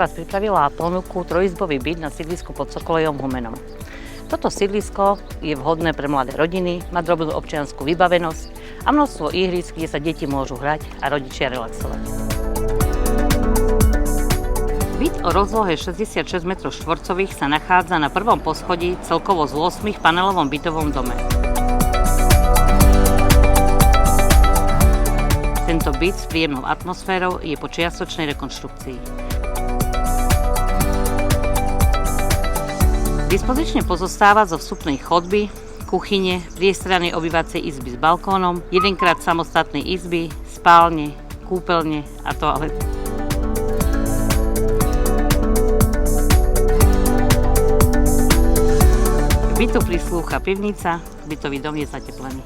vás pripravila ponuku trojizbový byt na sídlisku pod Sokolejom Humenom. Toto sídlisko je vhodné pre mladé rodiny, má drobnú občiansku vybavenosť a množstvo ihrísk, kde sa deti môžu hrať a rodičia relaxovať. Byt o rozlohe 66 m2 sa nachádza na prvom poschodí celkovo z 8 panelovom bytovom dome. Tento byt s príjemnou atmosférou je po čiastočnej rekonštrukcii. Dispozične pozostáva zo vstupnej chodby, kuchyne, priestrannej obývacej izby s balkónom, jedenkrát samostatnej izby, spálne, kúpeľne a toalet. Bytu prislúcha pivnica, bytový dom je zateplený.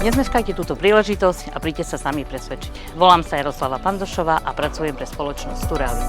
Nezmeškajte túto príležitosť a príďte sa sami presvedčiť. Volám sa Jaroslava Pandošová a pracujem pre spoločnosť Turali.